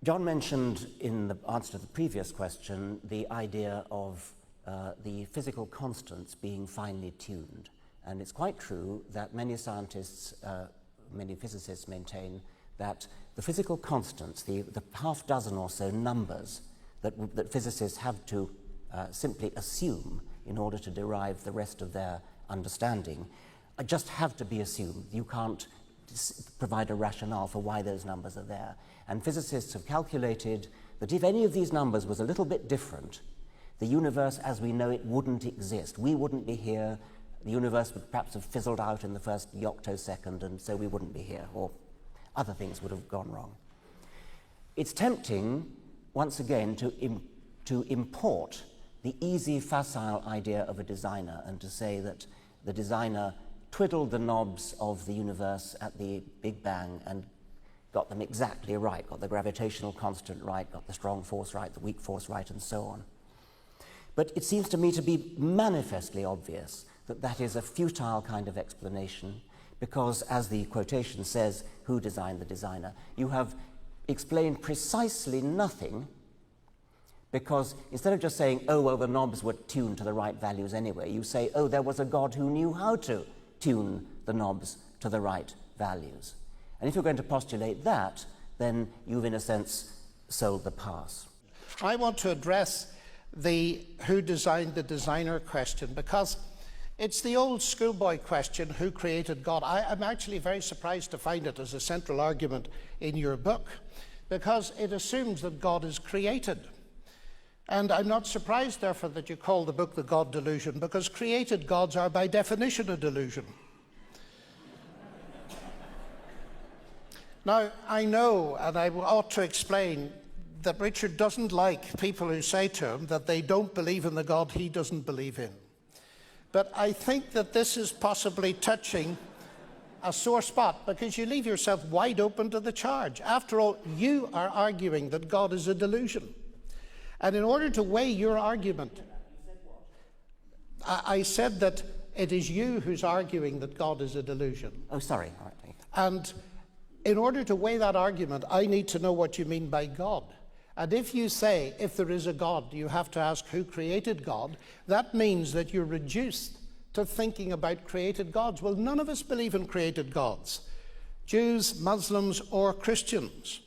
John mentioned in the answer to the previous question the idea of the physical constants being finely tuned. And it's quite true that many scientists, many physicists maintain that the physical constants, the half dozen or so numbers that physicists have to simply assume in order to derive the rest of their understanding, just have to be assumed. You can't provide a rationale for why those numbers are there. And physicists have calculated that if any of these numbers was a little bit different, the universe as we know it wouldn't exist. We wouldn't be here. The universe would perhaps have fizzled out in the first yoctosecond, and so we wouldn't be here, or other things would have gone wrong. It's tempting, once again, to import the easy, facile idea of a designer and to say that the designer twiddled the knobs of the universe at the Big Bang and got them exactly right, got the gravitational constant right, got the strong force right, the weak force right, and so on. But it seems to me to be manifestly obvious that that is a futile kind of explanation because, as the quotation says, who designed the designer? You have explained precisely nothing, because instead of just saying, oh, well, the knobs were tuned to the right values anyway, you say, oh, there was a God who knew how to tune the knobs to the right values. And if you're going to postulate that, then you've, in a sense, sold the pass. I want to address the who designed the designer question, because it's the old schoolboy question, who created God? I'm actually very surprised to find it as a central argument in your book, because it assumes that God is created. And I'm not surprised, therefore, that you call the book The God Delusion, because created gods are by definition a delusion. Now, I know, and I ought to explain, that Richard doesn't like people who say to him that they don't believe in the God he doesn't believe in. But I think that this is possibly touching a sore spot, because you leave yourself wide open to the charge. After all, you are arguing that God is a delusion. And in order to weigh your argument, I said that it is you who's arguing that God is a delusion. Oh, sorry. All right. And in order to weigh that argument, I need to know what you mean by God. And if you say, if there is a God, you have to ask who created God, that means that you're reduced to thinking about created gods. Well, none of us believe in created gods, Jews, Muslims, or Christians.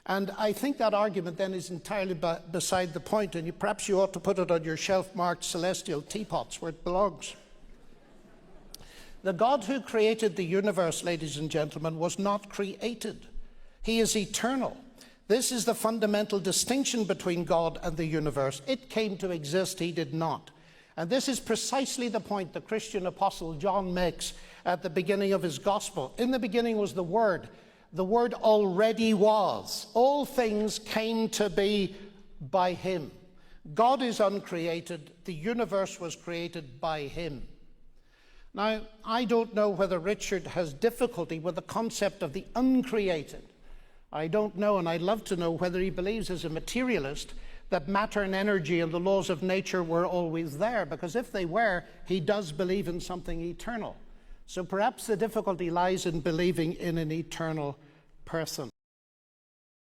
And I think that argument then is entirely beside the point, and perhaps you ought to put it on your shelf marked celestial teapots where it belongs. The God who created the universe, ladies and gentlemen, was not created. He is eternal. This is the fundamental distinction between God and the universe. It came to exist, he did not. And this is precisely the point the Christian apostle John makes at the beginning of his gospel. In the beginning was the Word. The Word already was. All things came to be by him. God is uncreated. The universe was created by him. Now, I don't know whether Richard has difficulty with the concept of the uncreated. I don't know, and I'd love to know whether he believes as a materialist that matter and energy and the laws of nature were always there, because if they were, he does believe in something eternal. So perhaps the difficulty lies in believing in an eternal person.